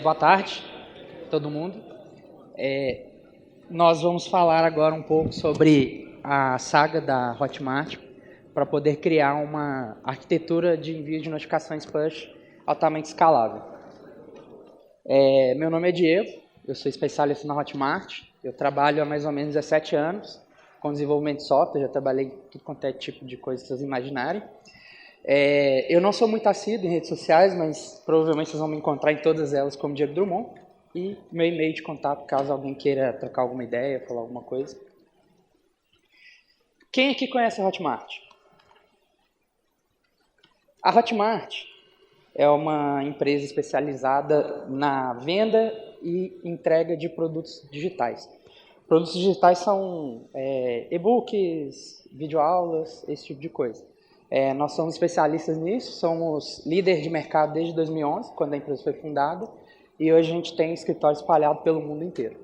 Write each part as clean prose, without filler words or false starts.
Boa tarde, todo mundo. Nós vamos falar agora um pouco sobre a saga da Hotmart para poder criar uma arquitetura de envio de notificações push altamente escalável. Meu nome é Diego, eu sou especialista na Hotmart, eu trabalho há mais ou menos 17 anos com desenvolvimento de software, já trabalhei em tudo quanto é tipo de coisa que vocês imaginarem. Eu não sou muito assíduo em redes sociais, mas provavelmente vocês vão me encontrar em todas elas como Diego Drummond. E meu e-mail de contato, caso alguém queira trocar alguma ideia, falar alguma coisa. Quem aqui conhece a Hotmart? A Hotmart é uma empresa especializada na venda e entrega de produtos digitais. Produtos digitais são e-books, videoaulas, esse tipo de coisa. Nós somos especialistas nisso, somos líder de mercado desde 2011, quando a empresa foi fundada, e hoje a gente tem escritório espalhado pelo mundo inteiro.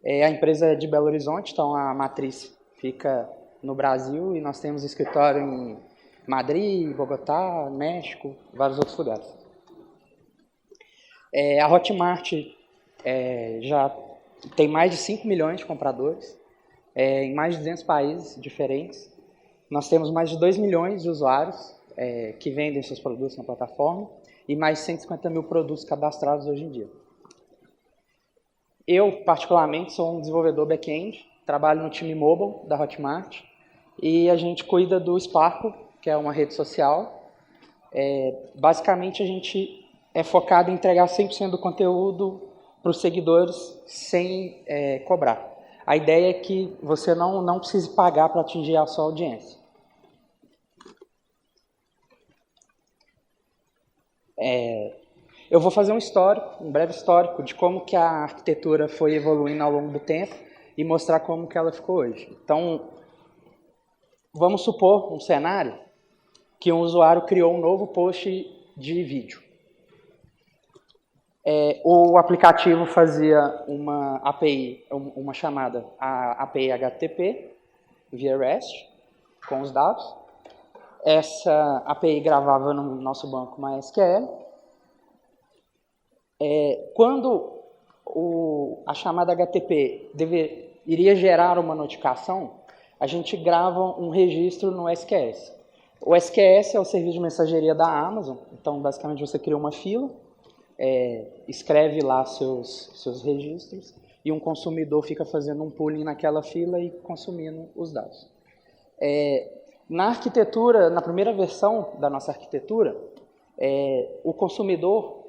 A empresa é de Belo Horizonte, então a matriz fica no Brasil e nós temos escritório em Madrid, Bogotá, México, vários outros lugares. A Hotmart já tem mais de 5 milhões de compradores, em mais de 200 países diferentes. Nós temos mais de 2 milhões de usuários que vendem seus produtos na plataforma e mais de 150 mil produtos cadastrados hoje em dia. Eu, particularmente, sou um desenvolvedor back-end, trabalho no time mobile da Hotmart e a gente cuida do Sparkle, que é uma rede social. Basicamente, a gente é focado em entregar 100% do conteúdo para os seguidores sem cobrar. A ideia é que você não precise pagar para atingir a sua audiência. Eu vou fazer um breve histórico de como que a arquitetura foi evoluindo ao longo do tempo e mostrar como que ela ficou hoje. Então, vamos supor um cenário que um usuário criou um novo post de vídeo. O aplicativo fazia uma API, uma chamada, a API HTTP, via REST, com os dados. Essa API gravava no nosso banco MySQL. Quando a chamada HTTP iria gerar uma notificação, a gente grava um registro no SQS. O SQS é o serviço de mensageria da Amazon, então basicamente você cria uma fila, escreve lá seus registros e um consumidor fica fazendo um pooling naquela fila e consumindo os dados. Na arquitetura, na primeira versão da nossa arquitetura, o consumidor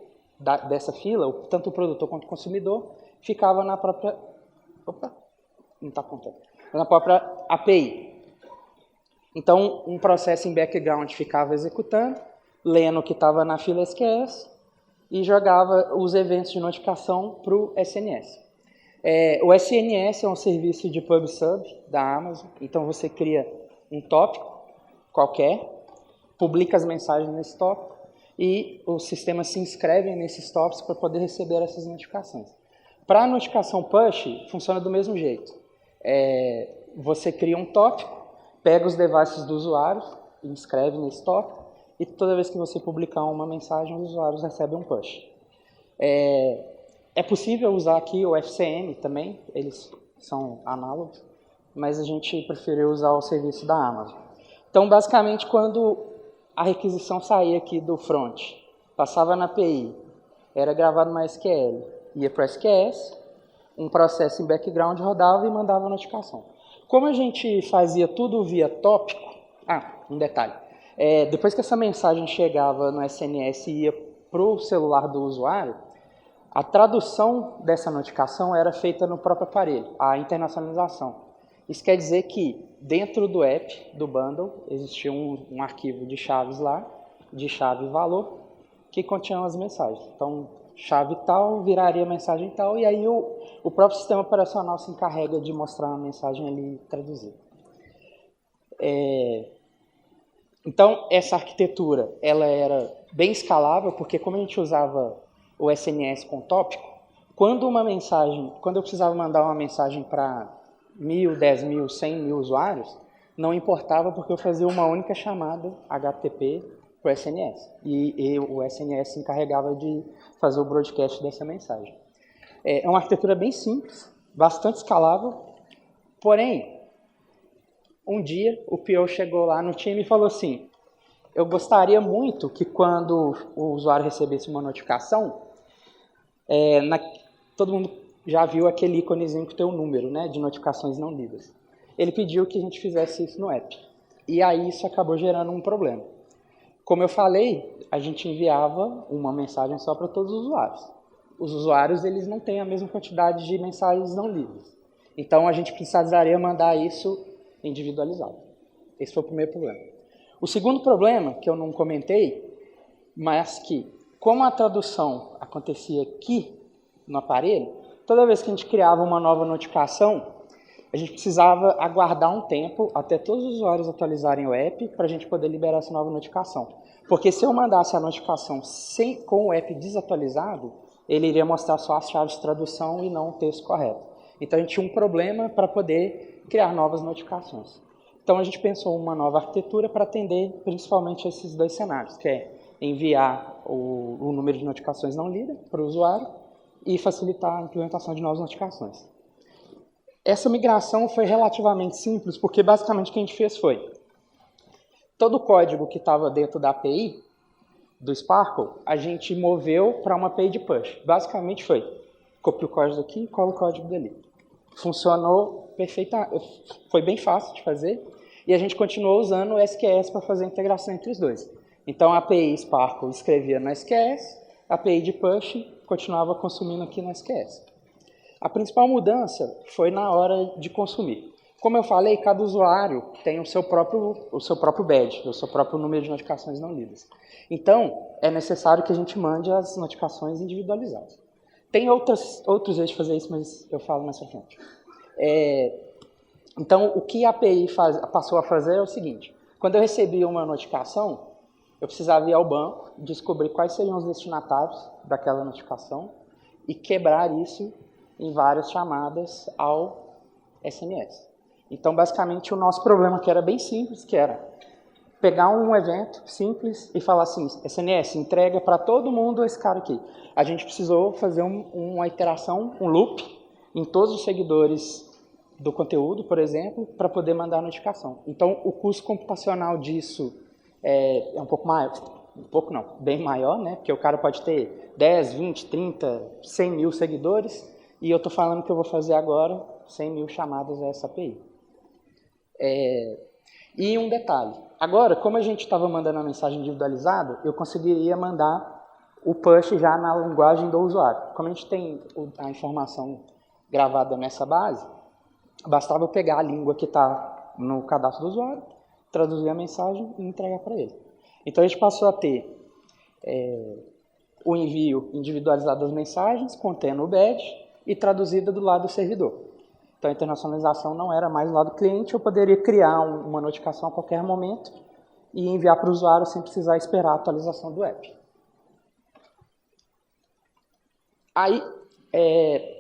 dessa fila, tanto o produtor quanto o consumidor, ficava na própria... Opa, não está contando. Na própria API. Então, um processo em background ficava executando, lendo o que estava na fila SQS e jogava os eventos de notificação para o SNS. O SNS é um serviço de pub-sub da Amazon, então você cria um tópico qualquer, publica as mensagens nesse tópico e o sistema se inscreve nesses tópicos para poder receber essas notificações. Para a notificação push, funciona do mesmo jeito. Você cria um tópico, pega os devices do usuário e inscreve nesse tópico e toda vez que você publicar uma mensagem, os usuários recebem um push. É possível usar aqui o FCM também, eles são análogos, mas a gente preferiu usar o serviço da Amazon. Então, basicamente, quando a requisição saía aqui do front, passava na API, era gravado no MySQL, ia para o SQS, um processo em background rodava e mandava a notificação. Como a gente fazia tudo via tópico, um detalhe, depois que essa mensagem chegava no SNS e ia para o celular do usuário, a tradução dessa notificação era feita no próprio aparelho, a internacionalização. Isso quer dizer que dentro do app, do bundle, existia um arquivo de chaves lá, de chave e valor, que continham as mensagens. Então, chave tal viraria mensagem tal, e aí o próprio sistema operacional se encarrega de mostrar a mensagem ali traduzida. Então, essa arquitetura ela era bem escalável, porque como a gente usava o SNS com tópico, quando eu precisava mandar uma mensagem para 1.000, 10.000, 100.000 usuários, não importava porque eu fazia uma única chamada HTTP para o SNS. E o SNS se encarregava de fazer o broadcast dessa mensagem. É uma arquitetura bem simples, bastante escalável, porém, um dia o PO chegou lá no time e falou assim, eu gostaria muito que quando o usuário recebesse uma notificação, todo mundo já viu aquele íconezinho que tem o número, né, de notificações não lidas. Ele pediu que a gente fizesse isso no app. E aí isso acabou gerando um problema. Como eu falei, a gente enviava uma mensagem só para todos os usuários. Os usuários eles não têm a mesma quantidade de mensagens não lidas. Então a gente precisaria mandar isso individualizado. Esse foi o primeiro problema. O segundo problema, que eu não comentei, mas que, como a tradução acontecia aqui no aparelho, toda vez que a gente criava uma nova notificação, a gente precisava aguardar um tempo até todos os usuários atualizarem o app para a gente poder liberar essa nova notificação. Porque se eu mandasse a notificação com o app desatualizado, ele iria mostrar só as chaves de tradução e não o texto correto. Então a gente tinha um problema para poder criar novas notificações. Então a gente pensou uma nova arquitetura para atender principalmente esses dois cenários, que é enviar o número de notificações não lidas para o usuário e facilitar a implementação de novas notificações. Essa migração foi relativamente simples, porque basicamente o que a gente fez foi, todo o código que estava dentro da API do Sparkle, a gente moveu para uma API de push. Basicamente foi, copia o código daqui e cola o código dali. Funcionou perfeitamente, foi bem fácil de fazer, e a gente continuou usando o SQS para fazer a integração entre os dois. Então a API Sparkle escrevia no SQS, a API de push continuava consumindo aqui no SQS. A principal mudança foi na hora de consumir. Como eu falei, cada usuário tem o seu próprio badge, o seu próprio número de notificações não lidas. Então, é necessário que a gente mande as notificações individualizadas. Tem outros jeitos de fazer isso, mas eu falo mais pra frente. Então, o que a API passou a fazer é o seguinte. Quando eu recebia uma notificação, eu precisava ir ao banco, descobrir quais seriam os destinatários daquela notificação e quebrar isso em várias chamadas ao SMS. Então, basicamente, o nosso problema que era bem simples, que era pegar um evento simples e falar assim, SNS, entrega para todo mundo esse cara aqui. A gente precisou fazer uma iteração, um loop, em todos os seguidores do conteúdo, por exemplo, para poder mandar a notificação. Então, o custo computacional disso é um pouco maior, bem maior, né? Porque o cara pode ter 10, 20, 30, 100 mil seguidores, e eu estou falando que eu vou fazer agora 100 mil chamadas a essa API. E um detalhe. Agora, como a gente estava mandando a mensagem individualizada, eu conseguiria mandar o push já na linguagem do usuário. Como a gente tem a informação gravada nessa base, bastava eu pegar a língua que está no cadastro do usuário, traduzir a mensagem e entregar para ele. Então a gente passou a ter o envio individualizado das mensagens, contendo o badge, e traduzida do lado do servidor. Então a internacionalização não era mais do lado do cliente, eu poderia criar uma notificação a qualquer momento e enviar para o usuário sem precisar esperar a atualização do app. Aí,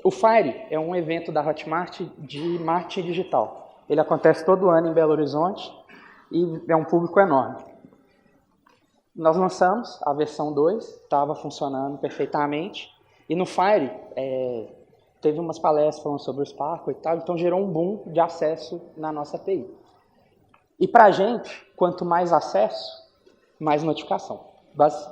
o FIRE é um evento da Hotmart de marketing digital. Ele acontece todo ano em Belo Horizonte e é um público enorme. Nós lançamos a versão 2, estava funcionando perfeitamente, e no FIRE teve umas palestras falando sobre o Sparkle e tal, então gerou um boom de acesso na nossa API. E para a gente, quanto mais acesso, mais notificação.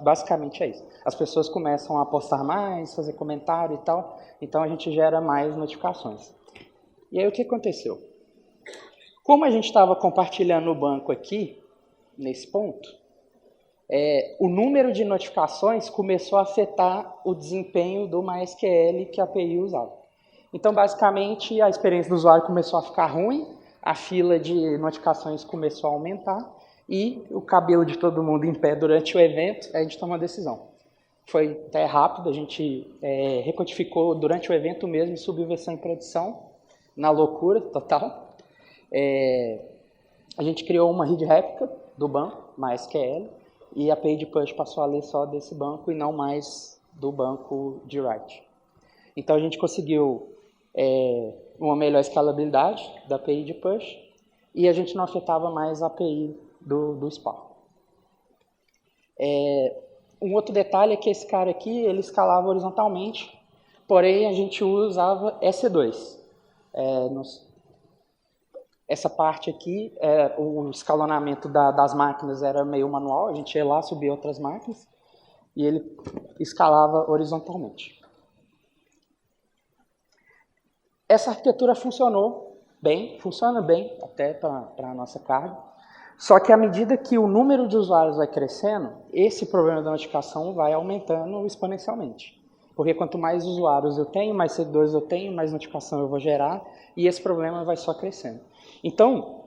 Basicamente é isso. As pessoas começam a postar mais, fazer comentário e tal, então a gente gera mais notificações. E aí o que aconteceu? Como a gente estava compartilhando o banco aqui, nesse ponto, o número de notificações começou a afetar o desempenho do MySQL que a API usava. Então, basicamente, a experiência do usuário começou a ficar ruim, a fila de notificações começou a aumentar e o cabelo de todo mundo em pé durante o evento, a gente tomou uma decisão. Foi até rápido, a gente recodificou durante o evento mesmo e subiu a versão em produção, na loucura total. A gente criou uma read réplica do banco, MySQL, e a API de push passou a ler só desse banco e não mais do banco de write. Então a gente conseguiu uma melhor escalabilidade da API de push, e a gente não afetava mais a API do Spark. Um outro detalhe é que esse cara aqui, ele escalava horizontalmente, porém a gente usava EC2. Essa parte aqui, o escalonamento das máquinas era meio manual, a gente ia lá, subia outras máquinas, e ele escalava horizontalmente. Essa arquitetura funciona bem até para a nossa carga, só que à medida que o número de usuários vai crescendo, esse problema da notificação vai aumentando exponencialmente. Porque quanto mais usuários eu tenho, mais servidores eu tenho, mais notificação eu vou gerar, e esse problema vai só crescendo. Então,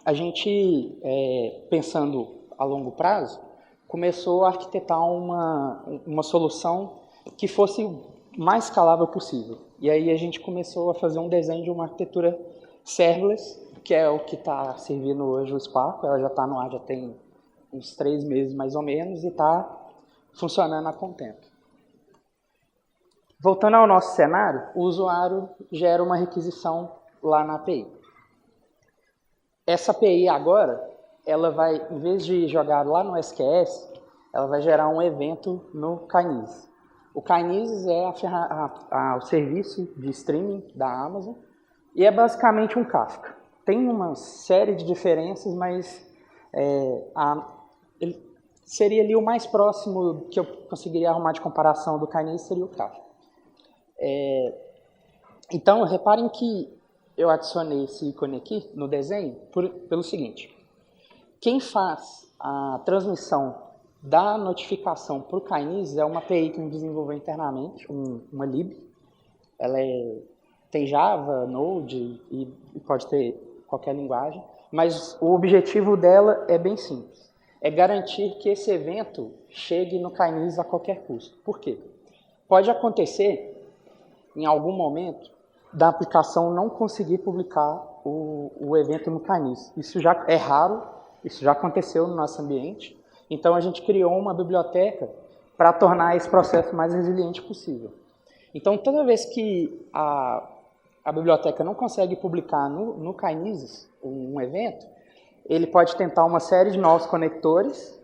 a gente, pensando a longo prazo, começou a arquitetar uma solução que fosse mais escalável possível. E aí a gente começou a fazer um desenho de uma arquitetura serverless, que é o que está servindo hoje o Spark. Ela já está no ar, já tem uns 3 meses mais ou menos, e está funcionando há contento. Voltando ao nosso cenário, o usuário gera uma requisição lá na API. Essa API agora, ela vai, em vez de jogar lá no SQS, ela vai gerar um evento no Kinesis. O Kinesis é o serviço de streaming da Amazon e é basicamente um Kafka. Tem uma série de diferenças, mas ele seria ali o mais próximo que eu conseguiria arrumar de comparação do Kinesis seria o Kafka. Então, reparem que eu adicionei esse ícone aqui no desenho pelo seguinte. Quem faz a transmissão da notificação para o Kinesis é uma API que a gente desenvolveu internamente, uma lib. Ela tem Java, Node e pode ter qualquer linguagem, mas o objetivo dela é bem simples. É garantir que esse evento chegue no Kinesis a qualquer custo. Por quê? Pode acontecer, em algum momento, da aplicação não conseguir publicar o evento no Kinesis. Isso já é raro, isso já aconteceu no nosso ambiente. Então, a gente criou uma biblioteca para tornar esse processo mais resiliente possível. Então, toda vez que a biblioteca não consegue publicar no Kinesis um evento, ele pode tentar uma série de novos conectores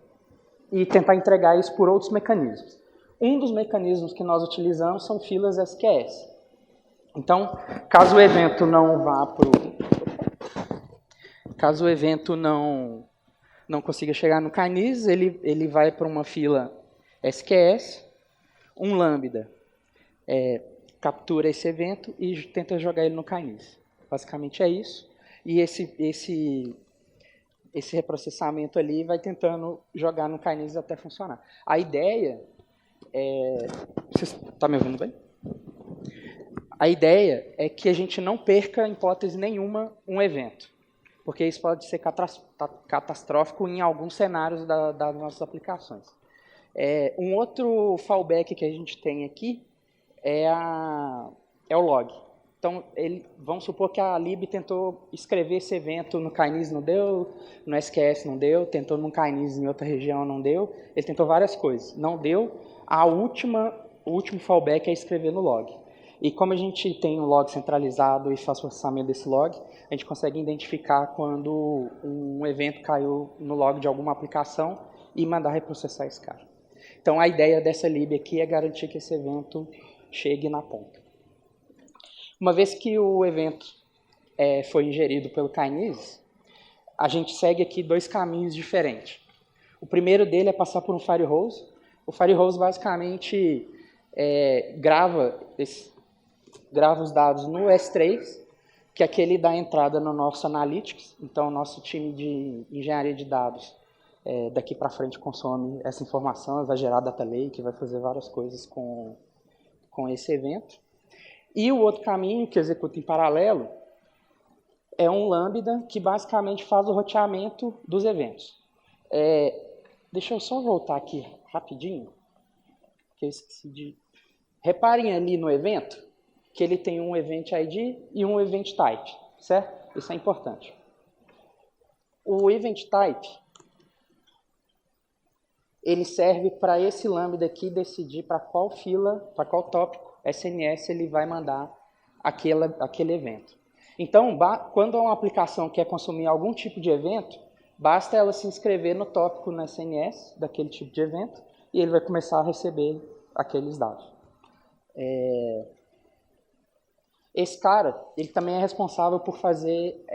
e tentar entregar isso por outros mecanismos. Um dos mecanismos que nós utilizamos são filas SQS. Então, caso o evento não vá para Caso o evento não consiga chegar no Kinesis, ele vai para uma fila SQS, um lambda captura esse evento e tenta jogar ele no Kinesis. Basicamente é isso. E esse reprocessamento ali vai tentando jogar no Kinesis até funcionar. A ideia Você está me ouvindo bem? A ideia é que a gente não perca, em hipótese nenhuma, um evento, porque isso pode ser catastrófico em alguns cenários das nossas aplicações. Um outro fallback que a gente tem aqui é o log. Então, vamos supor que a lib tentou escrever esse evento no Kinesis, não deu, no SQS não deu, tentou no Kinesis em outra região, não deu, ele tentou várias coisas, não deu. O último fallback é escrever no log. E como a gente tem um log centralizado e faz processamento desse log, a gente consegue identificar quando um evento caiu no log de alguma aplicação e mandar reprocessar esse cara. Então, a ideia dessa lib aqui é garantir que esse evento chegue na ponta. Uma vez que o evento foi ingerido pelo Kinesis, a gente segue aqui 2 caminhos diferentes. O primeiro dele é passar por um firehose. O firehose basicamente grava os dados no S3, que é aquele da entrada no nosso Analytics. Então, o nosso time de engenharia de dados daqui para frente consome essa informação, vai gerar data lake, vai fazer várias coisas com esse evento. E o outro caminho, que executa em paralelo, é um lambda que basicamente faz o roteamento dos eventos. Deixa eu só voltar aqui rapidinho, que eu esqueci de... Reparem ali no evento, que ele tem um Event ID e um Event Type, certo? Isso é importante. O Event Type, ele serve para esse lambda aqui decidir para qual fila, para qual tópico SNS ele vai mandar aquele evento. Então, quando uma aplicação quer consumir algum tipo de evento, basta ela se inscrever no tópico no SNS daquele tipo de evento e ele vai começar a receber aqueles dados. Esse cara, ele também é responsável por fazer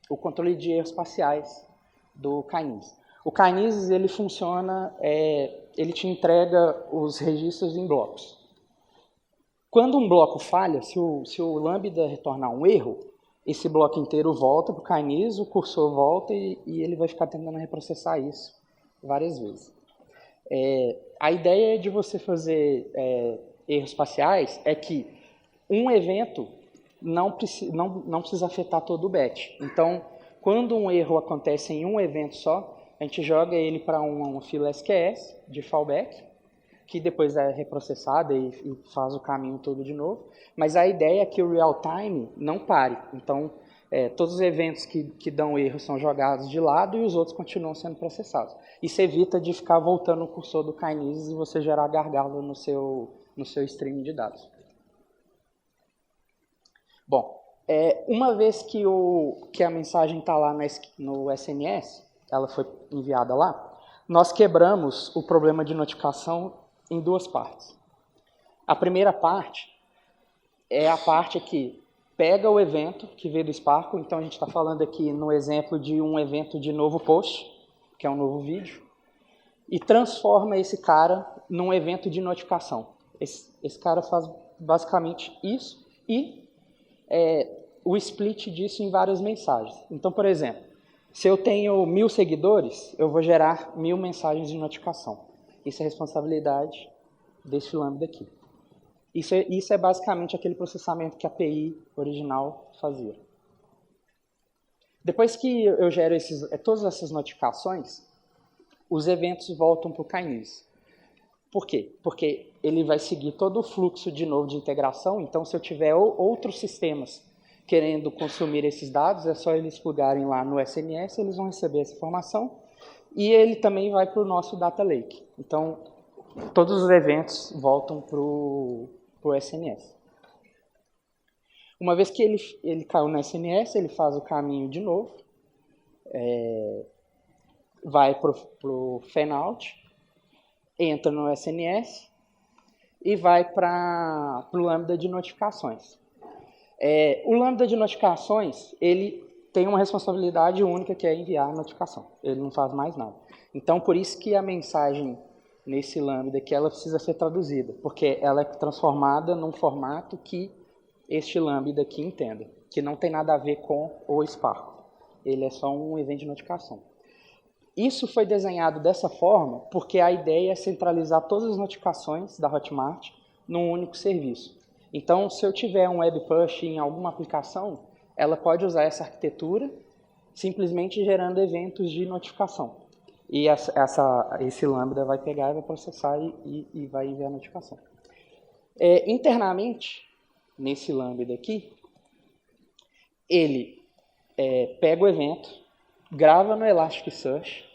o controle de erros parciais do Kinesis. O Kinesis, ele funciona, ele te entrega os registros em blocos. Quando um bloco falha, se o Lambda retornar um erro, esse bloco inteiro volta para o Kinesis, o cursor volta e ele vai ficar tentando reprocessar isso várias vezes. A ideia de você fazer erros parciais é que um evento não precisa afetar todo o batch. Então, quando um erro acontece em um evento só, a gente joga ele para uma fila SQS de fallback, que depois é reprocessada e faz o caminho todo de novo. Mas a ideia é que o real-time não pare. Então, todos os eventos que dão erro são jogados de lado e os outros continuam sendo processados. Isso evita de ficar voltando o cursor do Kinesis e você gerar gargalo no seu stream de dados. Bom, uma vez que a mensagem está lá no SNS, ela foi enviada lá, nós quebramos o problema de notificação em duas partes. A primeira parte é a parte que pega o evento que veio do Sparkle, então a gente está falando aqui no exemplo de um evento de novo post, que é um novo vídeo, e transforma esse cara num evento de notificação. Esse cara faz basicamente isso e o split disso em várias mensagens. Então, por exemplo, se eu tenho 1000 seguidores, eu vou gerar 1000 mensagens de notificação. Isso é responsabilidade desse Lambda aqui. Isso é basicamente aquele processamento que a API original fazia. Depois que eu gero todas essas notificações, os eventos voltam para o Kinesis. Por quê? Porque ele vai seguir todo o fluxo de novo de integração, então se eu tiver outros sistemas querendo consumir esses dados, é só eles plugarem lá no SNS, eles vão receber essa informação, e ele também vai para o nosso Data Lake. Então, todos os eventos voltam para o SNS. Uma vez que ele caiu no SNS, ele faz o caminho de novo, vai para o fanout, entra no SNS e vai para o Lambda de notificações. O Lambda de notificações, ele tem uma responsabilidade única, que é enviar a notificação. Ele não faz mais nada. Então, por isso que a mensagem nesse Lambda aqui, ela precisa ser traduzida, porque ela é transformada num formato que este Lambda aqui entenda, que não tem nada a ver com o Sparkle. Ele é só um evento de notificação. Isso foi desenhado dessa forma porque a ideia é centralizar todas as notificações da Hotmart num único serviço. Então, se eu tiver um web push em alguma aplicação, ela pode usar essa arquitetura simplesmente gerando eventos de notificação. E esse Lambda vai pegar, vai processar e vai enviar a notificação. Internamente, nesse Lambda aqui, ele pega o evento, grava no Elasticsearch.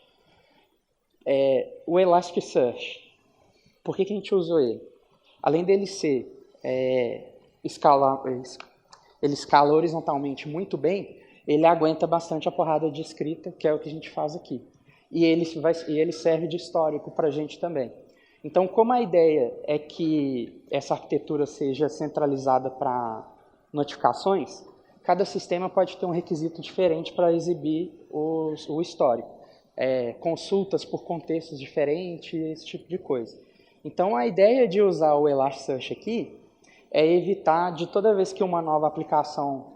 O Elasticsearch, por que a gente usou ele? Além dele ser ele escala horizontalmente muito bem, ele aguenta bastante a porrada de escrita, que é o que a gente faz aqui. E ele serve de histórico para a gente também. Então, como a ideia é que essa arquitetura seja centralizada para notificações, cada sistema pode ter um requisito diferente para exibir o histórico. Consultas por contextos diferentes, esse tipo de coisa. Então, a ideia de usar o Elasticsearch aqui é evitar de toda vez que uma nova aplicação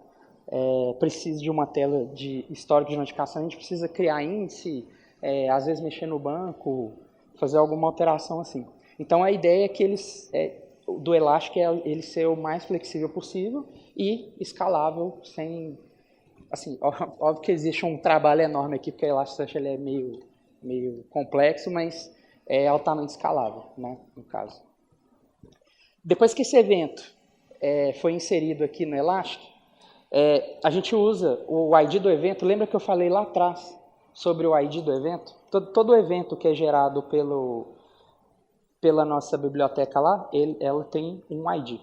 precise de uma tela de histórico de notificação, a gente precisa criar índice, às vezes mexer no banco, fazer alguma alteração assim. Então, a ideia é que do Elastic é ele ser o mais flexível possível e escalável, sem... Assim, óbvio que existe um trabalho enorme aqui, porque o Elasticsearch ele é meio complexo, mas é altamente escalável, né, no caso. Depois que esse evento foi inserido aqui no Elastic, a gente usa o ID do evento. Lembra que eu falei lá atrás sobre o ID do evento? Todo evento que é gerado pela nossa biblioteca lá, ela tem um ID.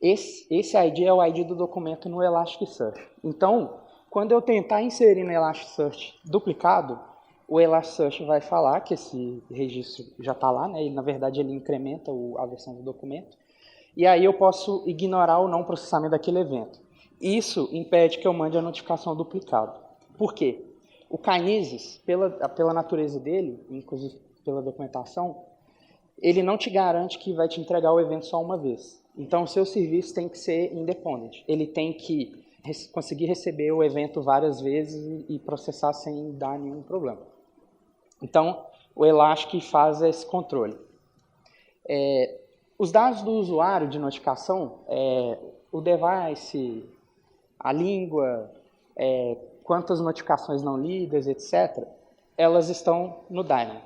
Esse ID é o ID do documento no Elasticsearch. Então, quando eu tentar inserir no Elasticsearch duplicado, o Elasticsearch vai falar que esse registro já está lá, né? Na verdade, ele incrementa a versão do documento. E aí eu posso ignorar o não processamento daquele evento. Isso impede que eu mande a notificação duplicado. Por quê? O Kinesis, pela natureza dele, inclusive pela documentação, ele não te garante que vai te entregar o evento só uma vez. Então, o seu serviço tem que ser independent. Ele tem que conseguir receber o evento várias vezes e processar sem dar nenhum problema. Então, o Elastic faz esse controle. Os dados do usuário de notificação, o device, a língua, quantas notificações não lidas, etc., elas estão no Dynamo.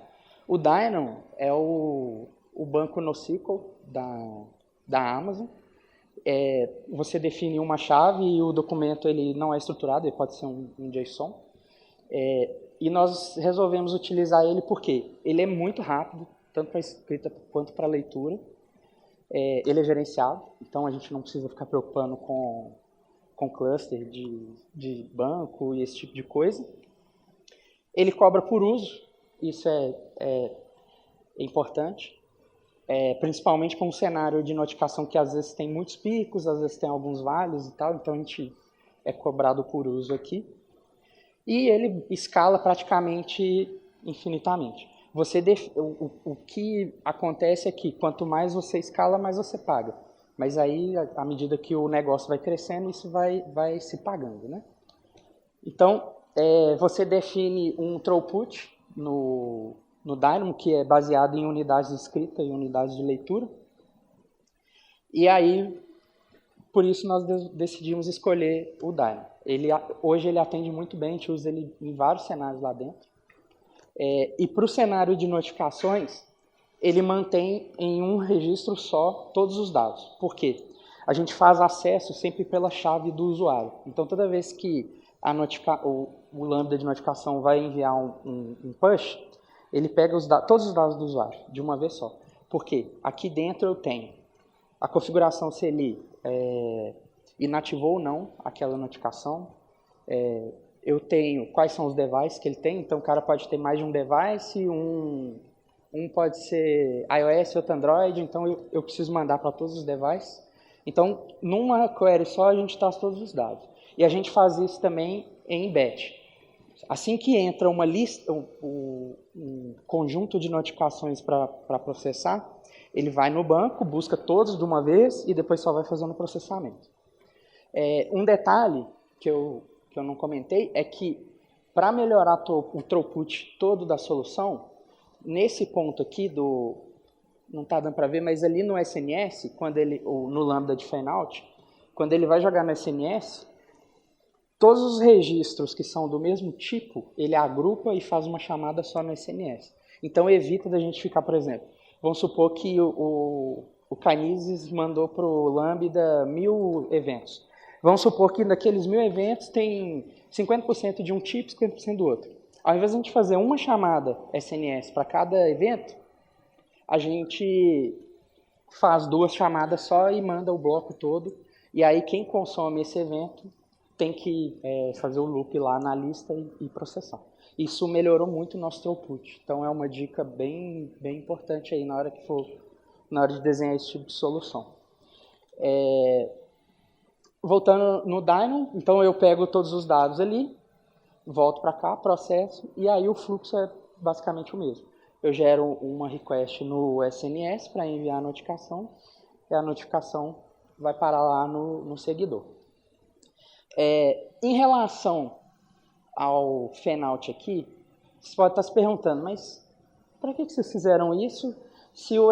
O Dynamo é o banco NoSQL da Amazon. Você define uma chave e o documento ele não é estruturado, ele pode ser um JSON. E nós resolvemos utilizar ele porque ele é muito rápido, tanto para escrita quanto para leitura. Ele é gerenciado, então a gente não precisa ficar preocupando com cluster de banco e esse tipo de coisa. Ele cobra por uso, isso é importante. Principalmente para um cenário de notificação que às vezes tem muitos picos, às vezes tem alguns vales e tal, então a gente é cobrado por uso aqui. E ele escala praticamente infinitamente. O que acontece é que quanto mais você escala, mais você paga. Mas aí, à medida que o negócio vai crescendo, isso vai se pagando, né? Então, você define um throughput no Dynamo, que é baseado em unidades de escrita e unidades de leitura. E aí, por isso nós decidimos escolher o Dynamo. Hoje ele atende muito bem, a gente usa ele em vários cenários lá dentro. E para o cenário de notificações, ele mantém em um registro só todos os dados. Por quê? A gente faz acesso sempre pela chave do usuário. Então, toda vez que o Lambda de notificação vai enviar um push, ele pega todos os dados do usuário, de uma vez só. Por quê? Aqui dentro eu tenho a configuração se ele inativou ou não aquela notificação. Eu tenho quais são os devices que ele tem. Então, o cara pode ter mais de um device, um pode ser iOS, outro Android. Então, eu preciso mandar para todos os devices. Então, numa query só, a gente traz todos os dados. E a gente faz isso também em batch. Assim que entra uma lista, um conjunto de notificações para processar, ele vai no banco, busca todos de uma vez e depois só vai fazendo o processamento. Um detalhe que eu não comentei é que, para melhorar o throughput todo da solução, nesse ponto aqui não está dando para ver, mas ali no SNS, no Lambda de Fanout, quando ele vai jogar no SNS, todos os registros que são do mesmo tipo, ele agrupa e faz uma chamada só no SNS. Então, evita da gente ficar, por exemplo, vamos supor que o Kinesis mandou para o Lambda 1000 eventos. Vamos supor que daqueles 1000 eventos tem 50% de um tipo e 50% do outro. Ao invés de a gente fazer uma chamada SNS para cada evento, a gente faz 2 chamadas só e manda o bloco todo. E aí quem consome esse evento tem que fazer o loop lá na lista e processar. Isso melhorou muito o nosso throughput. Então é uma dica bem importante aí na hora de desenhar esse tipo de solução. Voltando no Dynamo, então eu pego todos os dados ali, volto para cá, processo, e aí o fluxo é basicamente o mesmo. Eu gero uma request no SNS para enviar a notificação, e a notificação vai parar lá no seguidor. Em relação ao Fanout aqui, você pode estar se perguntando, mas para que vocês fizeram isso se o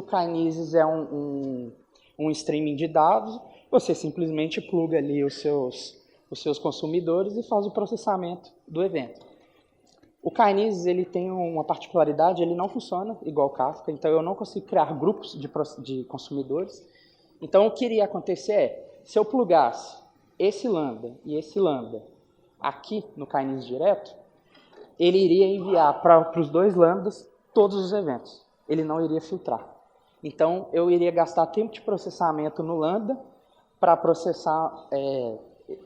Kinesis é um streaming de dados? Você simplesmente pluga ali os seus consumidores e faz o processamento do evento. O Kinesis ele tem uma particularidade, ele não funciona igual o Kafka, então eu não consigo criar grupos de consumidores. Então o que iria acontecer se eu plugasse esse Lambda e esse Lambda aqui no Kinesis direto, ele iria enviar para os 2 Lambdas todos os eventos. Ele não iria filtrar. Então, eu iria gastar tempo de processamento no Lambda para processar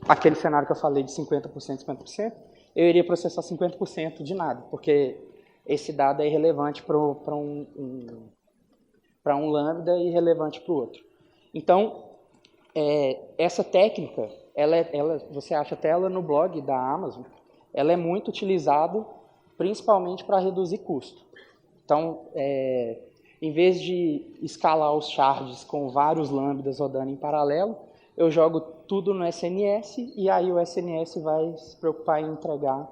aquele cenário que eu falei de 50%, 50%. Eu iria processar 50% de nada, porque esse dado é irrelevante para um Lambda e relevante para o outro. Então, essa técnica, você acha até ela no blog da Amazon, ela é muito utilizada principalmente para reduzir custo. Então, em vez de escalar os charges com vários lambdas rodando em paralelo, eu jogo tudo no SNS e aí o SNS vai se preocupar em entregar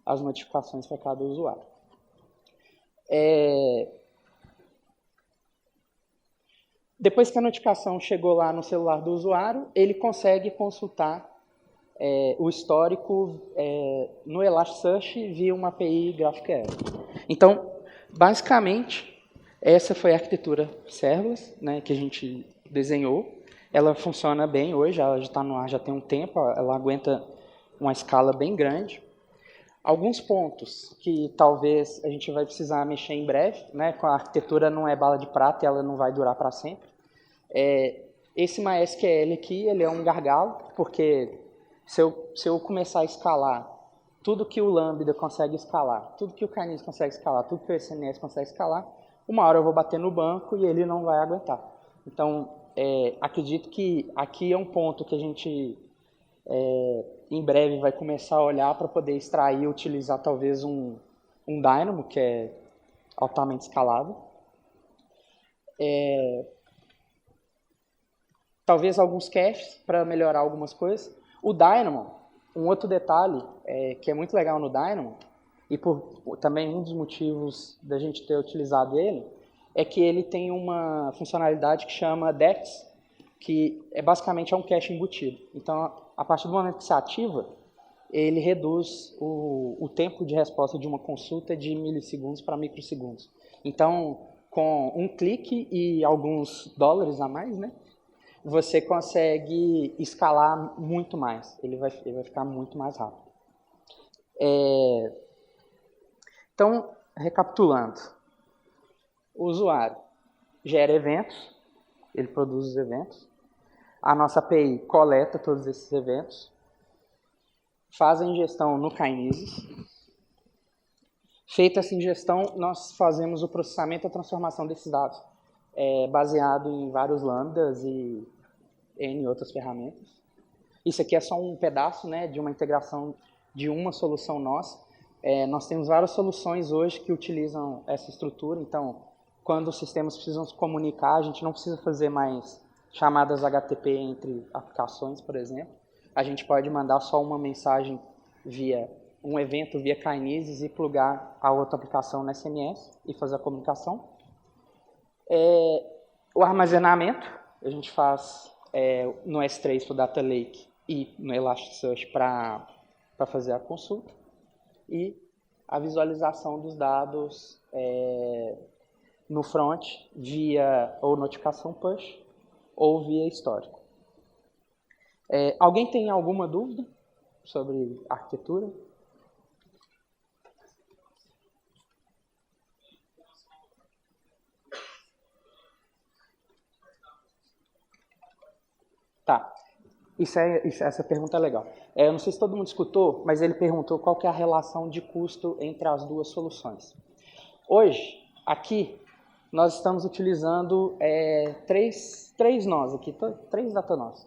as notificações para cada usuário. Depois que a notificação chegou lá no celular do usuário, ele consegue consultar o histórico no Elasticsearch via uma API GraphQL. Então, basicamente, essa foi a arquitetura serverless, né, que a gente desenhou. Ela funciona bem hoje, ela já está no ar já tem um tempo, ela aguenta uma escala bem grande. Alguns pontos que talvez a gente vai precisar mexer em breve, né, a arquitetura não é bala de prata e ela não vai durar para sempre. Esse MySQL aqui, ele é um gargalo, porque se eu começar a escalar tudo que o Lambda consegue escalar, tudo que o Kinesis consegue escalar, tudo que o SNS consegue escalar, uma hora eu vou bater no banco e ele não vai aguentar. Então, acredito que aqui é um ponto que a gente, em breve, vai começar a olhar para poder extrair e utilizar talvez um Dynamo, que é altamente escalável. Talvez alguns caches para melhorar algumas coisas. O Dynamo, um outro detalhe que é muito legal no Dynamo, e também um dos motivos da gente ter utilizado ele, é que ele tem uma funcionalidade que chama DEX, que basicamente é um cache embutido. Então, a partir do momento que se ativa, ele reduz o tempo de resposta de uma consulta de milissegundos para microsegundos. Então, com um clique e alguns dólares a mais, né, você consegue escalar muito mais. Ele vai ficar muito mais rápido. Então, recapitulando. O usuário gera eventos, ele produz os eventos. A nossa API coleta todos esses eventos, faz a ingestão no Kinesis. Feita essa ingestão, nós fazemos o processamento e a transformação desses dados, baseado em vários lambdas e N outras ferramentas. Isso aqui é só um pedaço, né, de uma integração de uma solução nossa. Nós temos várias soluções hoje que utilizam essa estrutura, então, quando os sistemas precisam se comunicar, a gente não precisa fazer mais chamadas HTTP entre aplicações, por exemplo. A gente pode mandar só uma mensagem via um evento via Kinesis e plugar a outra aplicação no SMS e fazer a comunicação. O armazenamento, a gente faz no S3 para o Data Lake e no Elasticsearch para fazer a consulta. E a visualização dos dados no front via ou notificação push ou via histórico. Alguém tem alguma dúvida sobre arquitetura? Tá. Essa pergunta é legal. Eu não sei se todo mundo escutou, mas ele perguntou qual que é a relação de custo entre as duas soluções. Hoje, aqui, nós estamos utilizando três nós aqui, três data nós.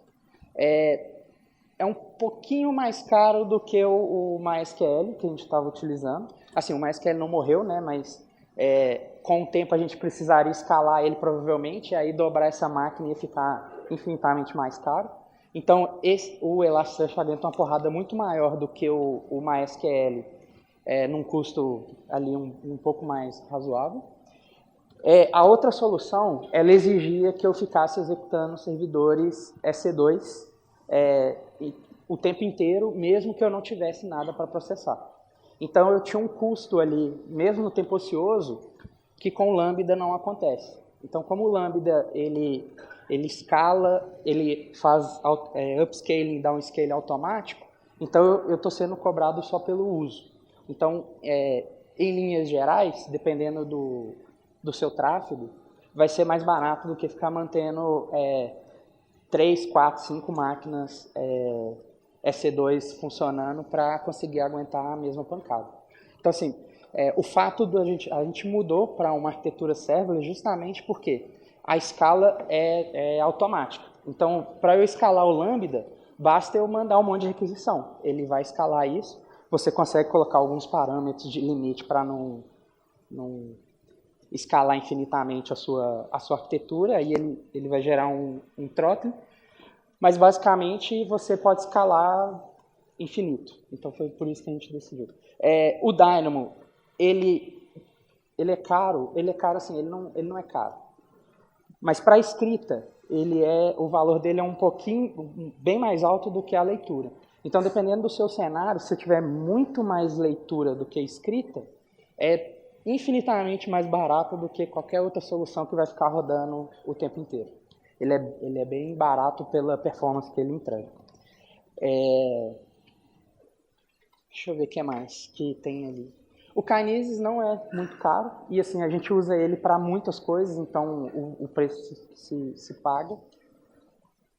É um pouquinho mais caro do que o MySQL que a gente estava utilizando. Assim, o MySQL não morreu, né? Mas com o tempo a gente precisaria escalar ele provavelmente, e aí dobrar essa máquina ia ficar infinitamente mais caro. Então, o Elasticsearch aguenta uma porrada muito maior do que o MySQL, num custo ali um pouco mais razoável. A outra solução, ela exigia que eu ficasse executando servidores EC2 o tempo inteiro, mesmo que eu não tivesse nada para processar. Então, eu tinha um custo ali, mesmo no tempo ocioso, que com o Lambda não acontece. Então, como o Lambda, ele escala, ele faz upscaling, downscaling automático, então eu estou sendo cobrado só pelo uso. Então, em linhas gerais, dependendo do do seu tráfego, vai ser mais barato do que ficar mantendo 3, 4, 5 máquinas EC2 funcionando para conseguir aguentar a mesma pancada. Então, assim, o fato a gente mudou para uma arquitetura serverless justamente porque a escala é automática. Então, para eu escalar o Lambda, basta eu mandar um monte de requisição. Ele vai escalar isso. Você consegue colocar alguns parâmetros de limite para não escalar infinitamente a sua arquitetura, aí ele vai gerar um throttling. Mas, basicamente, você pode escalar infinito. Então, foi por isso que a gente decidiu. O Dynamo, ele é caro. Ele é caro, assim, ele não é caro. Mas, para a escrita, o valor dele é um pouquinho, bem mais alto do que a leitura. Então, dependendo do seu cenário, se tiver muito mais leitura do que escrita, é infinitamente mais barato do que qualquer outra solução que vai ficar rodando o tempo inteiro. Ele é bem barato pela performance que ele entrega. Deixa eu ver o que mais que tem ali. O Kinesis não é muito caro e assim, a gente usa ele para muitas coisas, então o preço se paga.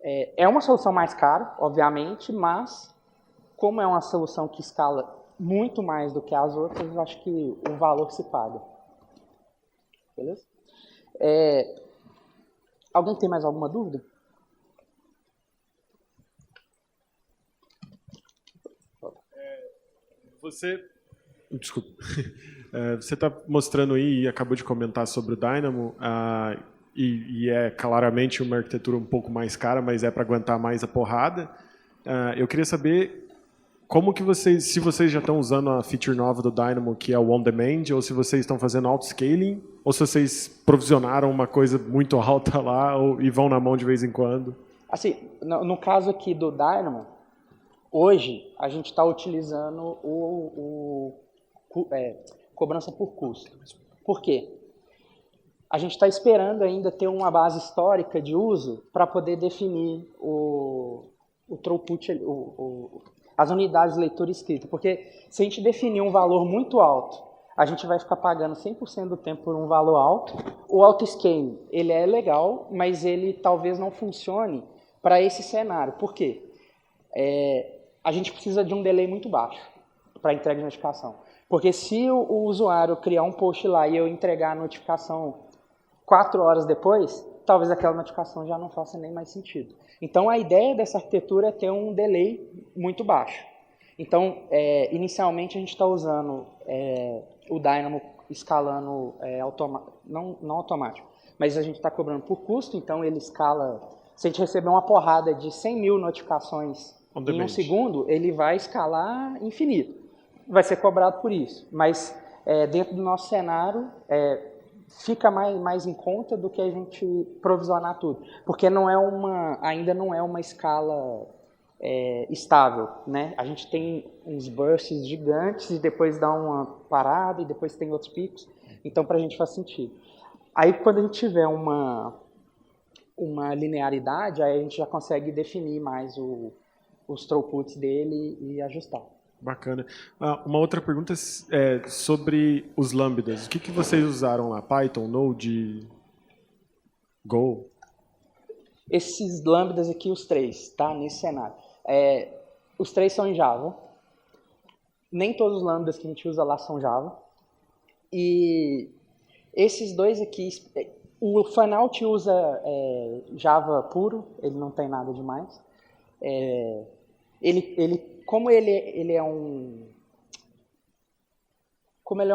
É uma solução mais cara, obviamente, mas como é uma solução que escala muito mais do que as outras, eu acho que o valor se paga. Beleza? Alguém tem mais alguma dúvida? Desculpa. Você está mostrando aí e acabou de comentar sobre o Dynamo, e é claramente uma arquitetura um pouco mais cara, mas é para aguentar mais a porrada. Eu queria saber como que se vocês já estão usando a feature nova do Dynamo, que é o On Demand, ou se vocês estão fazendo auto-scaling, ou se vocês provisionaram uma coisa muito alta lá e vão na mão de vez em quando. Assim, no caso aqui do Dynamo, hoje a gente está utilizando cobrança por custo. Por quê? A gente está esperando ainda ter uma base histórica de uso para poder definir o throughput, as unidades de leitura e escrita. Porque se a gente definir um valor muito alto, a gente vai ficar pagando 100% do tempo por um valor alto. O auto-scaling, ele é legal, mas ele talvez não funcione para esse cenário. Por quê? A gente precisa de um delay muito baixo para entrega de notificação. Porque se o usuário criar um post lá e eu entregar a notificação 4 horas depois, talvez aquela notificação já não faça nem mais sentido. Então, a ideia dessa arquitetura é ter um delay muito baixo. Então, inicialmente, a gente está usando o Dynamo escalando não automático, mas a gente está cobrando por custo, então ele escala. Se a gente receber uma porrada de 100 mil notificações em um segundo, ele vai escalar infinito. Vai ser cobrado por isso. Mas dentro do nosso cenário, fica mais em conta do que a gente provisionar tudo. Porque ainda não é uma escala estável, né? A gente tem uns bursts gigantes e depois dá uma parada e depois tem outros picos. Então, para a gente faz sentido. Aí, quando a gente tiver uma linearidade, aí a gente já consegue definir mais os throughputs dele e ajustar. Bacana. Uma outra pergunta é sobre os lambdas. O que vocês usaram lá? Python, Node, Go? Esses lambdas aqui, os 3, tá? Nesse cenário. Os 3 são em Java. Nem todos os lambdas que a gente usa lá são Java. E esses 2 aqui, o Fanout usa Java puro, ele não tem nada demais. Como ele é um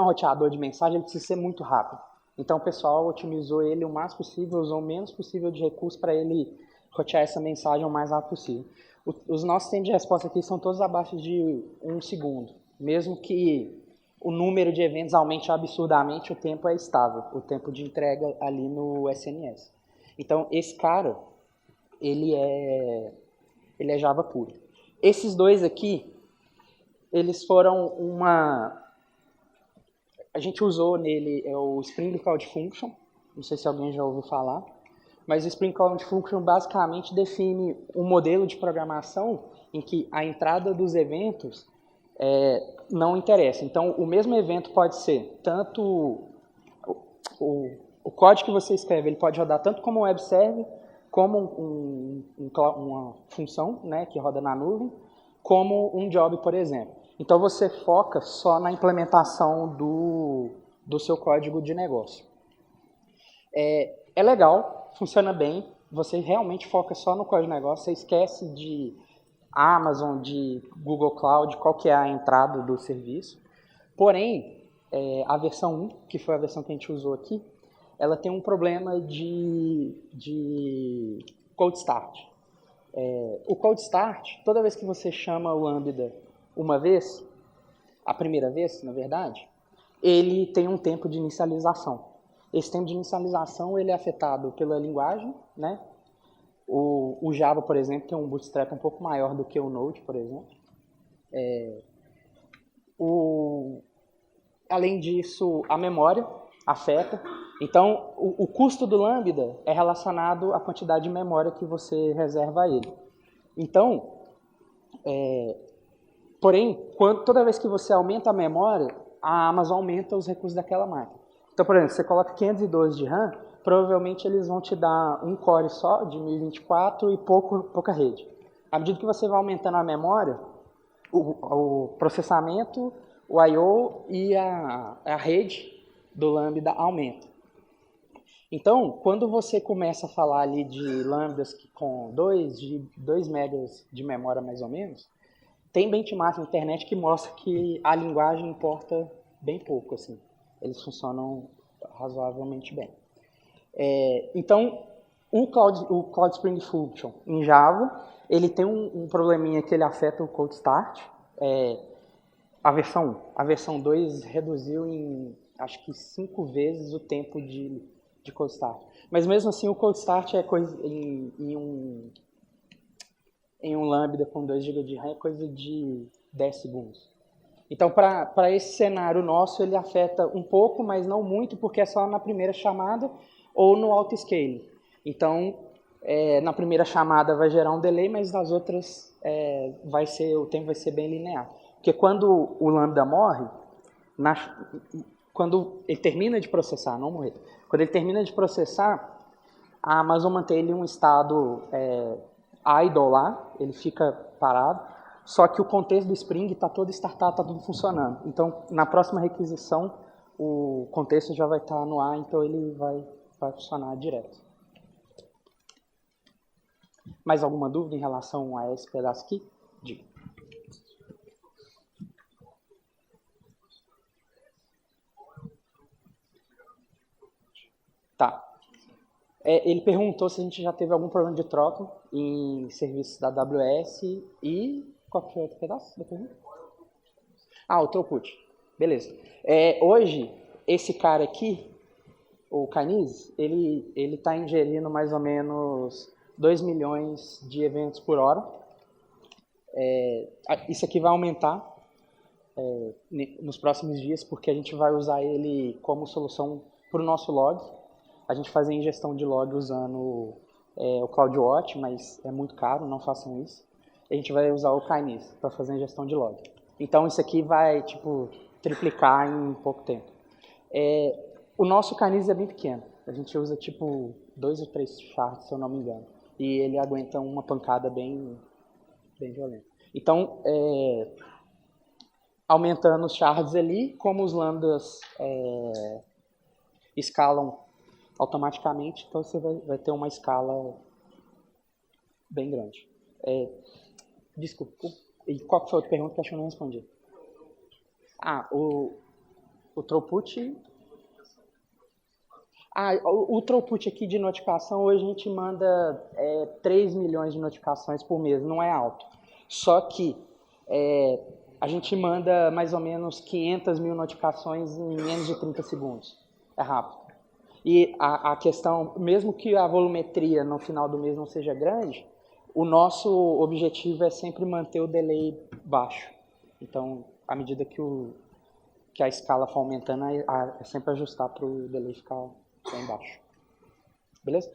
roteador de mensagem, ele precisa ser muito rápido. Então o pessoal otimizou ele o mais possível, usou o menos possível de recursos para ele rotear essa mensagem o mais rápido possível. Os nossos tempos de resposta aqui são todos abaixo de 1 segundo. Mesmo que o número de eventos aumente absurdamente, o tempo é estável, o tempo de entrega ali no SNS. Então esse cara, ele é Java puro. Esses 2 aqui, eles foram a gente usou nele o Spring Cloud Function, não sei se alguém já ouviu falar, mas o Spring Cloud Function basicamente define um modelo de programação em que a entrada dos eventos não interessa. Então, o mesmo evento pode ser tanto o código que você escreve ele pode rodar tanto como um web server, como uma função, né, que roda na nuvem, como um job, por exemplo. Então você foca só na implementação do seu código de negócio. É legal, funciona bem, você realmente foca só no código de negócio, você esquece de Amazon, de Google Cloud, qual que é a entrada do serviço. Porém, a versão 1, que foi a versão que a gente usou aqui, ela tem um problema de cold start. O cold start, toda vez que você chama o Lambda uma vez, a primeira vez, na verdade, ele tem um tempo de inicialização. Esse tempo de inicialização ele é afetado pela linguagem, né? O Java, por exemplo, tem um bootstrap um pouco maior do que o Node, por exemplo. Além disso, a memória afeta. Então, o custo do Lambda é relacionado à quantidade de memória que você reserva a ele. Então, porém, toda vez que você aumenta a memória, a Amazon aumenta os recursos daquela máquina. Então, por exemplo, você coloca 512 de RAM, provavelmente eles vão te dar um core só, de 1024 e pouca rede. À medida que você vai aumentando a memória, o processamento, o I/O e a rede do Lambda aumenta. Então, quando você começa a falar ali de lambdas com 2 megas de memória mais ou menos, tem benchmark na internet que mostra que a linguagem importa bem pouco, assim. Eles funcionam razoavelmente bem. Então, o Cloud Spring Function em Java, ele tem um probleminha que ele afeta o cold start. A versão 1. A versão 2 reduziu em, acho que 5 vezes o tempo de cold start. Mas mesmo assim, o cold start é coisa em um Lambda com 2 GB de RAM é coisa de 10 segundos. Então, para esse cenário nosso, ele afeta um pouco, mas não muito, porque é só na primeira chamada ou no autoscale. Então, na primeira chamada vai gerar um delay, mas nas outras o tempo vai ser bem linear. Porque quando o Lambda morre, quando ele termina de processar, não morrer, quando ele termina de processar, a Amazon mantém ele em um estado idle lá, ele fica parado, só que o contexto do Spring está todo startado, está tudo funcionando. Então, na próxima requisição, o contexto já vai estar no ar, então ele vai funcionar direto. Mais alguma dúvida em relação a esse pedaço aqui? Diga. Tá. Ele perguntou se a gente já teve algum problema de troca em serviços da AWS e... Qual que foi o outro pedaço da pergunta? O throughput. Beleza. Hoje, esse cara aqui, o Canise, ele está ingerindo mais ou menos 2 milhões de eventos por hora. Isso aqui vai aumentar nos próximos dias, porque a gente vai usar ele como solução para o nosso log. A gente faz a ingestão de log usando o CloudWatch, mas é muito caro, não façam isso. A gente vai usar o Kinesis para fazer a ingestão de log. Então, isso aqui vai, triplicar em pouco tempo. O nosso Kinesis é bem pequeno. A gente usa, 2 ou 3 shards, se eu não me engano. E ele aguenta uma pancada bem violenta. Então, aumentando os shards ali, como os lambdas escalam automaticamente, então você vai ter uma escala bem grande. Desculpa. E qual foi a outra pergunta que acho que eu não respondi? O throughput. O throughput aqui de notificação, hoje a gente manda 3 milhões de notificações por mês, não é alto. Só que a gente manda mais ou menos 500 mil notificações em menos de 30 segundos. É rápido. E a questão, mesmo que a volumetria no final do mês não seja grande, o nosso objetivo é sempre manter o delay baixo. Então, à medida que a escala for aumentando, é sempre ajustar para o delay ficar bem baixo. Beleza?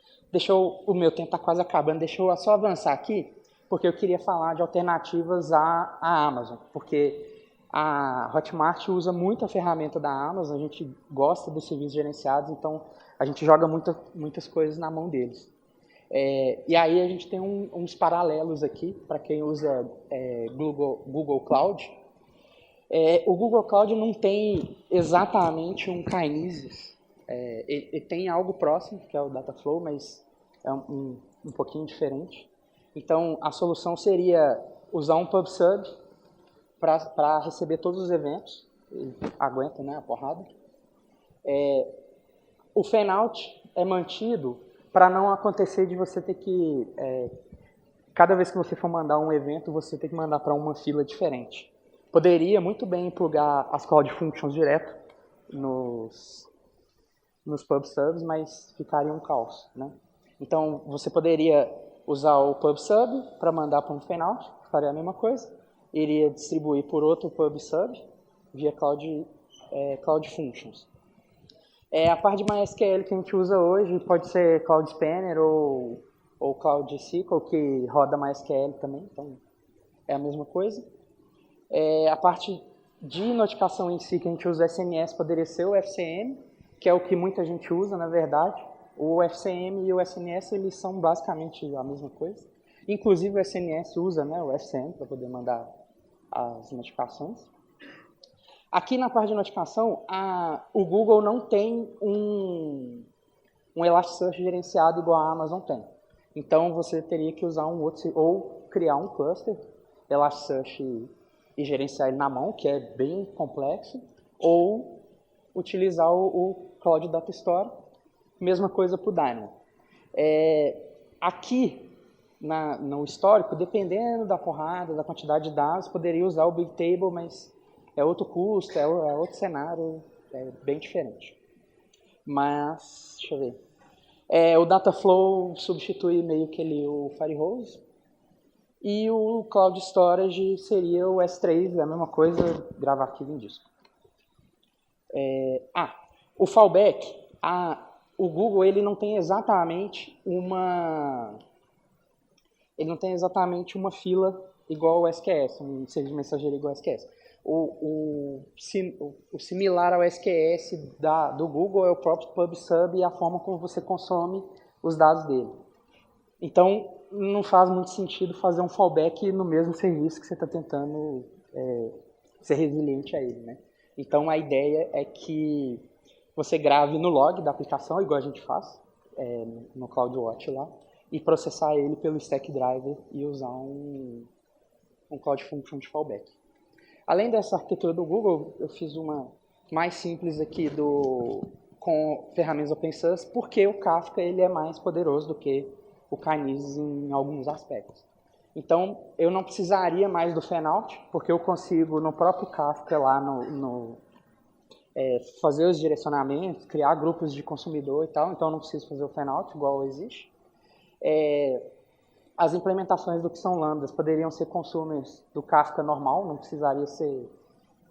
O meu tempo está quase acabando, deixa eu só avançar aqui, porque eu queria falar de alternativas à Amazon. Porque A Hotmart usa muito a ferramenta da Amazon, a gente gosta dos serviços gerenciados, então a gente joga muitas coisas na mão deles. E aí a gente tem uns paralelos aqui, para quem usa Google Cloud. O Google Cloud não tem exatamente um Kinesis, ele tem algo próximo, que é o Dataflow, mas é um pouquinho diferente. Então, a solução seria usar um PubSub para receber todos os eventos, aguenta, né, a porrada. O fanout é mantido para não acontecer de você ter que, cada vez que você for mandar um evento, você ter que mandar para uma fila diferente. Poderia muito bem plugar as Cloud Functions direto nos PubSubs, mas ficaria um caos, né? Então, você poderia usar o PubSub para mandar para um fanout, faria a mesma coisa, iria distribuir por outro PubSub via Cloud Functions. A parte de MySQL que a gente usa hoje pode ser Cloud Spanner ou Cloud SQL, que roda MySQL também, então é a mesma coisa. A parte de notificação em si que a gente usa SMS poderia ser o FCM, que é o que muita gente usa, na verdade. O FCM e o SMS, eles são basicamente a mesma coisa. Inclusive o SNS usa, né, o FCM para poder mandar as notificações. Aqui na parte de notificação, o Google não tem um Elasticsearch gerenciado igual a Amazon tem. Então você teria que usar um outro, ou criar um cluster Elasticsearch e gerenciar ele na mão, que é bem complexo, ou utilizar o Cloud Data Store. Mesma coisa para o Dynamo. Aqui, no histórico, dependendo da porrada, da quantidade de dados, poderia usar o Bigtable, mas é outro custo, é outro cenário, é bem diferente. Mas, deixa eu ver. O Dataflow substitui meio que o Firehose. E o Cloud Storage seria o S3, é a mesma coisa, gravar arquivo em disco. O fallback. O Google ele não tem exatamente uma fila igual ao SQS, um serviço de mensageria igual ao SQS. O similar ao SQS do Google é o próprio PubSub e a forma como você consome os dados dele. Então, não faz muito sentido fazer um fallback no mesmo serviço que você está tentando ser resiliente a ele, né? Então, a ideia é que você grave no log da aplicação, igual a gente faz no CloudWatch lá, e processar ele pelo Stack Driver e usar um Cloud Function de fallback. Além dessa arquitetura do Google, eu fiz uma mais simples aqui com ferramentas open source, porque o Kafka ele é mais poderoso do que o Kinesis em alguns aspectos. Então, eu não precisaria mais do fanout, porque eu consigo no próprio Kafka lá fazer os direcionamentos, criar grupos de consumidor e tal, então eu não preciso fazer o fanout igual existe. As implementações do que são lambdas poderiam ser consumers do Kafka normal, não precisaria ser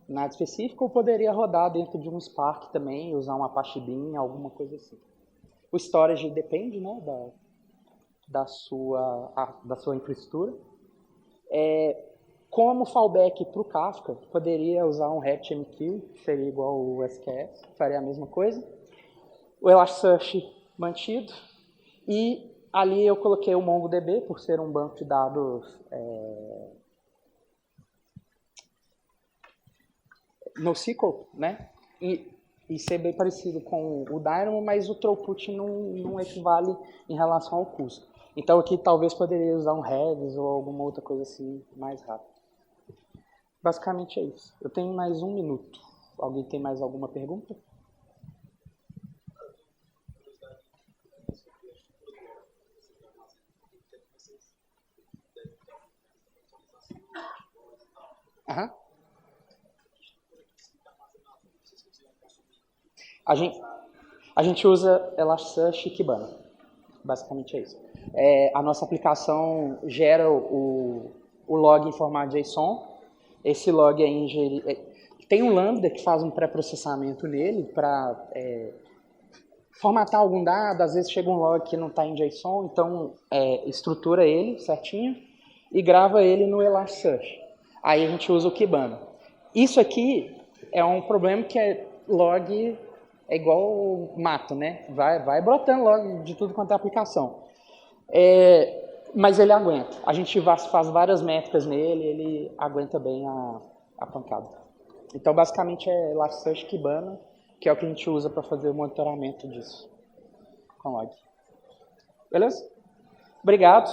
nada específico, ou poderia rodar dentro de um Spark também, usar um Apache Beam, alguma coisa assim. O storage depende, né, da sua infraestrutura. Como fallback para o Kafka, poderia usar um RabbitMQ, que seria igual ao SQS, faria a mesma coisa. O Elasticsearch mantido. E ali eu coloquei o MongoDB, por ser um banco de dados NoSQL, né? E ser bem parecido com o Dynamo, mas o throughput não equivale em relação ao custo. Então aqui talvez poderia usar um Redis ou alguma outra coisa assim mais rápido. Basicamente é isso. Eu tenho mais 1 minuto. Alguém tem mais alguma pergunta? Aham. A gente usa Elasticsearch e Kibana. Basicamente é isso. A nossa aplicação gera o log em formato JSON. Esse log é ingerido. Tem um Lambda que faz um pré-processamento nele para formatar algum dado. Às vezes chega um log que não está em JSON, então estrutura ele certinho e grava ele no Elasticsearch. Aí a gente usa o Kibana. Isso aqui é um problema que log é igual mato, né? Vai brotando log de tudo quanto é aplicação. Mas ele aguenta. A gente faz várias métricas nele, ele aguenta bem a pancada. Então, basicamente, é Elasticsearch Kibana, que é o que a gente usa para fazer o monitoramento disso com log. Beleza? Obrigado.